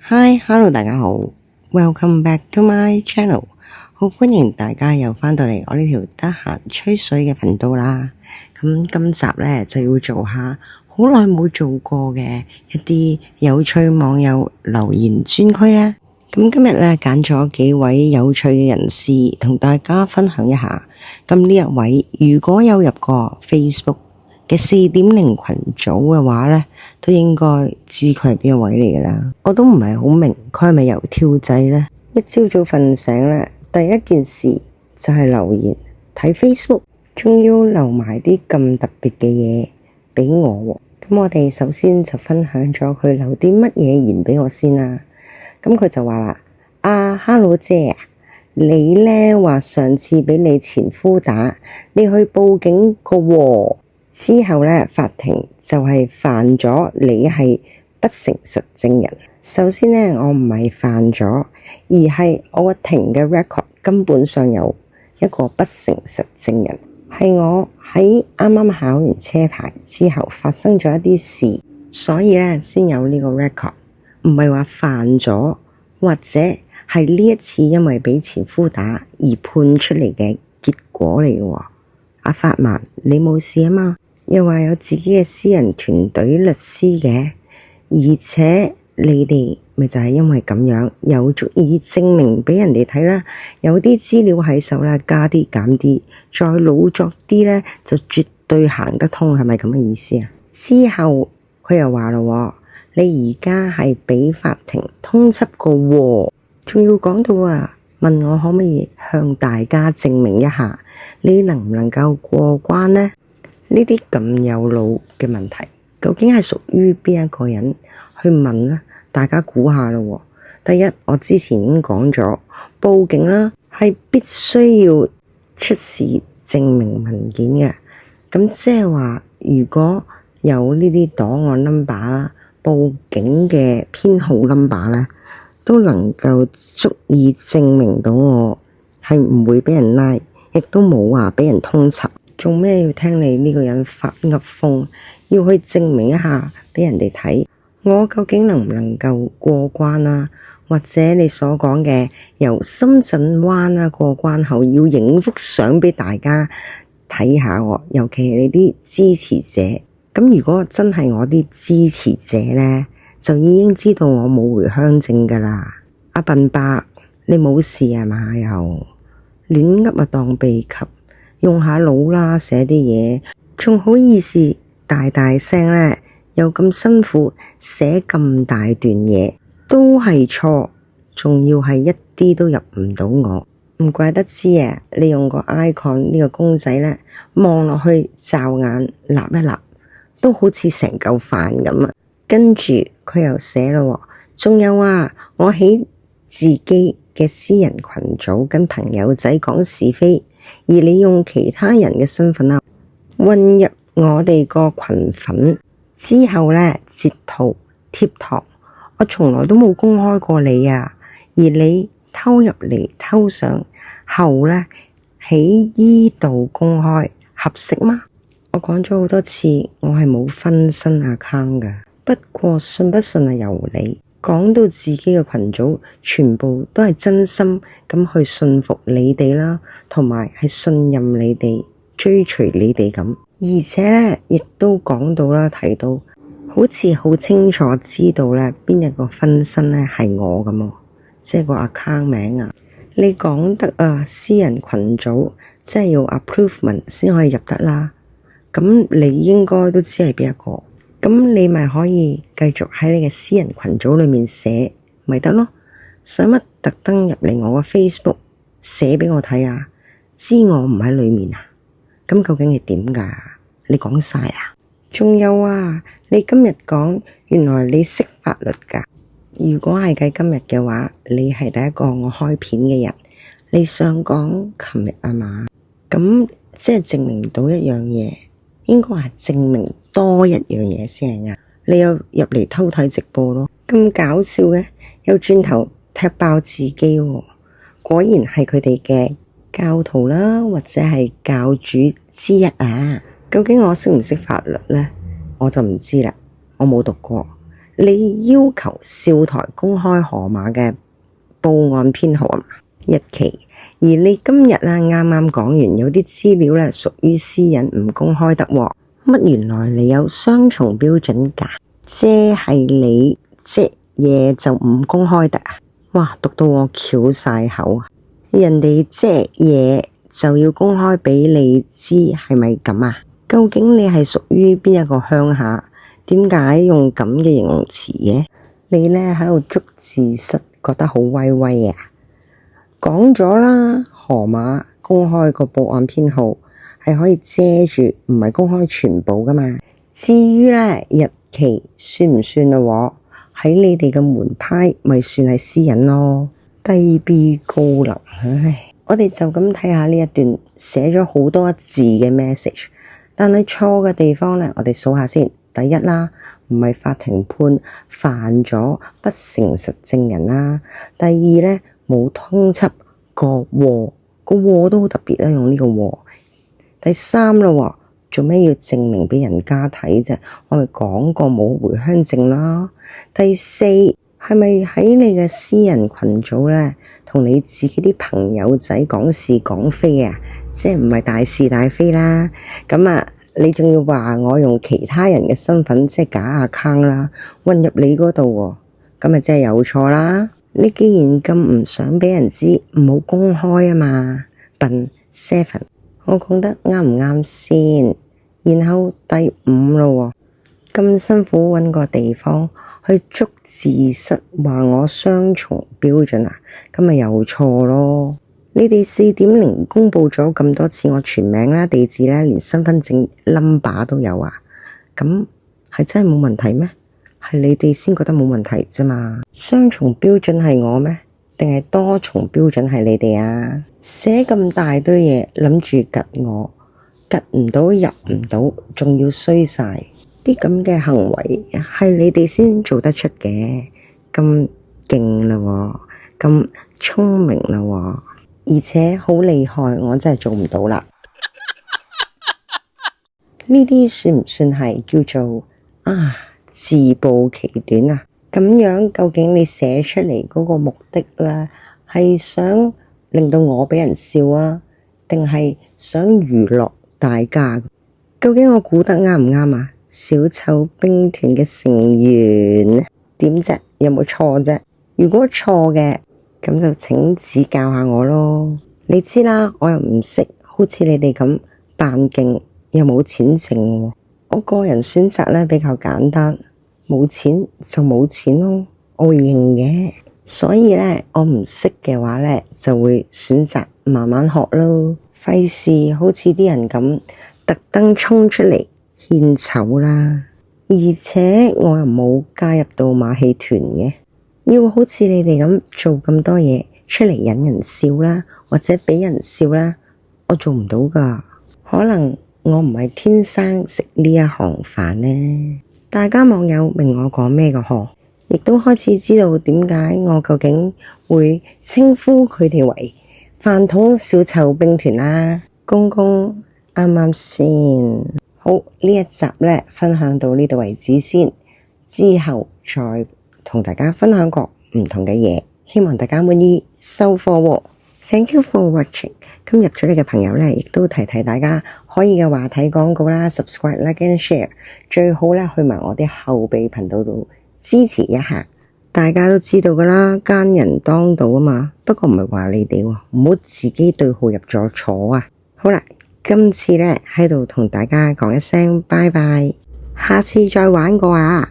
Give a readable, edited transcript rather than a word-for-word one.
Hi，Hello，大家好 ，Welcome back to my channel， 好歡迎大家又返到嚟我呢條得閒吹水嘅頻道啦。咁今集呢就要做下好耐冇做過嘅一啲有趣網友留言專區啦。咁今日呢揀咗幾位有趣嘅人士同大家分享一下。咁呢一位如果有入過 Facebook嘅4.0群組嘅話呢，都應該知佢係邊一位嚟噶啦。我都唔係好明佢係咪由跳掣呢？一朝早瞓醒呢，第一件事就係留言睇 Facebook， 仲要留埋啲咁特別嘅嘢俾我。咁我哋首先就分享咗佢留啲乜嘢言俾我先啦。咁佢就話啦，Hello 姐啊，你呢話上次俾你前夫打，你去報警個喎。之後呢，法庭就係犯咗你係不誠實證人。首先呢，我唔係犯咗，而係我個庭嘅 record 根本上有一個不誠實證人，係我喺啱啱考完車牌之後發生咗一啲事，所以呢先有呢個 record， 唔係話犯咗，或者係呢一次因為俾前夫打而判出嚟嘅結果嚟嘅。阿法曼，你冇事啊嘛？又話有自己嘅私人團隊律師嘅，而且你哋咪就係因為咁樣有足以證明俾人哋睇啦，有啲資料喺手啦，加啲減啲，再老作啲呢，就絕對行得通，係咪咁嘅意思啊？之後佢又話咯，你而家係俾法庭通緝個喎，仲要講到問我可唔可以向大家證明一下，你能唔能夠過關呢？呢啲咁有腦嘅問題，究竟係屬於邊一個人去問呢？大家估下咯。第一，我之前已經講咗，報警啦係必須要出示證明文件嘅。咁即係話，如果有呢啲檔案 number 啦，報警嘅編號 number 咧，都能夠足以證明到我係唔會俾人拉，亦都冇話俾人通緝。做咩要聽你呢個人發噏風，要去證明一下俾人哋睇，我究竟能唔能夠過關啊？或者你所講嘅由深圳灣過關後要影幅相俾大家睇下喎，尤其係你啲支持者。咁如果真係我啲支持者呢，就已經知道我冇回鄉證噶啦。阿笨伯，你冇事係嘛？又亂噏當秘笈，用下腦啦，寫啲嘢，仲好意思大大聲呢，又咁辛苦寫咁大段嘢，都係錯，仲要係一啲都入唔到我，唔怪得知你用個 icon 呢個公仔呢，望落去驟眼立一立，都好似成嚿飯咁。跟住佢又寫咯，仲有我喺自己嘅私人群組跟朋友仔講是非，而你用其他人嘅身份混入我哋個群粉之後呢，截圖貼堂，我從來都冇公開過你而你偷入嚟偷上後呢，喺依度公開合適嗎？我講咗好多次，我係冇分身 account 㗎，不過信不信係由你。講到自己嘅群組全部都係真心咁去信服你哋啦，同埋係信任你哋，追隨你哋咁，而且呢，亦都講到啦，提到好似好清楚知道呢邊一個分身呢係我咁，即係個 account 名你講得私人群組即係要 approval 先可以入得啦，咁你應該都知係邊一個。咁你咪可以繼續喺你嘅私人群組裏面寫咪得咯，使乜特登入嚟我嘅 Facebook 寫俾我睇啊？知我唔喺裏面啊？咁究竟係點噶？你講晒啊？仲有你今日講原來你識法律噶？如果係計今日嘅話，你係第一個我開片嘅人。你想講琴日嘛？咁即係證明到一樣嘢，應該係證明多一樣嘢先係啱。你又入嚟偷睇直播咯，咁搞笑嘅，又轉頭踢爆自己喎。果然係佢哋嘅教徒啦，或者係教主之一究竟我識唔識法律呢？我就唔知啦，我冇讀過。你要求少台公開河馬嘅報案編號啊、日期，而你今日啊啱啱講完有啲資料咧屬於私隱唔公開得喎，乜原來你有雙重標準㗎？即係你隻嘢就唔公開得啊？哇，讀到我翹晒口啊！人哋隻嘢就要公開俾你知，係咪咁啊？究竟你係屬於邊一個鄉下？點解用咁嘅形容詞嘅？你呢喺度捉字蝨，覺得好威威啊！講咗啦，河馬公開個報案編號係可以遮住，唔係公開全部噶嘛。至於呢日期算唔算啊？喺你哋嘅門派咪算係私隱咯。低 B 高能，唉！我哋就咁睇下呢一段寫咗好多字嘅 message， 但係錯嘅地方呢，我哋數下先。第一啦，唔係法庭判犯咗不誠實證人啦。第二呢，冇通緝個禍，個禍都好特別啦，用呢個禍。第三啦，做咩要證明俾人家睇啫？我咪講過冇回鄉證啦。第四，係咪喺你嘅私人群組呢，同你自己啲朋友仔講是講非啊？即係唔係大是大非啦？咁啊，你仲要話我用其他人嘅身份，即係假 account 啦，混入你嗰度喎？咁咪真係有錯啦！你既然咁唔想俾人知，唔好公開啊嘛，笨 seven， 我講得啱唔啱先？然後第五咯，咁辛苦揾個地方去捉字蝨，話我雙重標準啊，咁咪又錯咯。你哋4.0公佈咗咁多次我全名啦、地址啦，連身份證 number 都有啊，咁係真係冇問題咩？係你哋先覺得冇問題啫嘛。雙重標準係我咩？定係多重標準係你哋啊？寫咁大堆嘢諗住吉我，吉唔到入唔到，仲要衰晒。啲咁嘅行為係你哋先做得出嘅，咁勁啦喎，咁聰明啦喎，而且好厲害，我真係做唔到啦。呢啲算唔算係叫做自暴其短啊？咁樣究竟你寫出嚟嗰個目的呢，係想令到我俾人笑啊，定係想娛樂大家？究竟我估得啱唔啱啊？小丑兵團嘅成員點啫？有冇錯啫？如果錯嘅，咁就請指教下我咯。你知啦，我又唔識好似你哋咁扮勁，又冇錢剩。我個人選擇呢比較簡單，冇錢就冇錢咯，我會認嘅。所以呢，我唔識嘅話呢，就會選擇慢慢學咯，費事好似啲人咁特登衝出嚟獻醜啦。而且我又冇加入到馬戲團嘅，要好似你哋咁做咁多嘢出嚟引人笑啦，或者俾人笑啦，我做唔到噶。可能我唔係天生食呢一行飯呢。大家網友明我講咩個嗬，亦都開始知道點解我究竟會稱呼佢哋為飯桶小丑兵團啦。公公啱啱先。好，呢一集呢，分享到呢度為止先，之後再同大家分享個唔同嘅嘢，希望大家滿意收貨喎。Thank you for watching。咁入咗嚟嘅朋友呢，亦都提提大家可以嘅話睇廣告啦 ，subscribe、like and share， 最好呢，去埋我啲後備頻道度支持一下。大家都知道噶啦，奸人當道啊嘛，不過唔係話你哋喎，唔好自己對號入座坐啊。好啦。今次呢，喺度同大家講一聲拜拜，下次再玩過啊！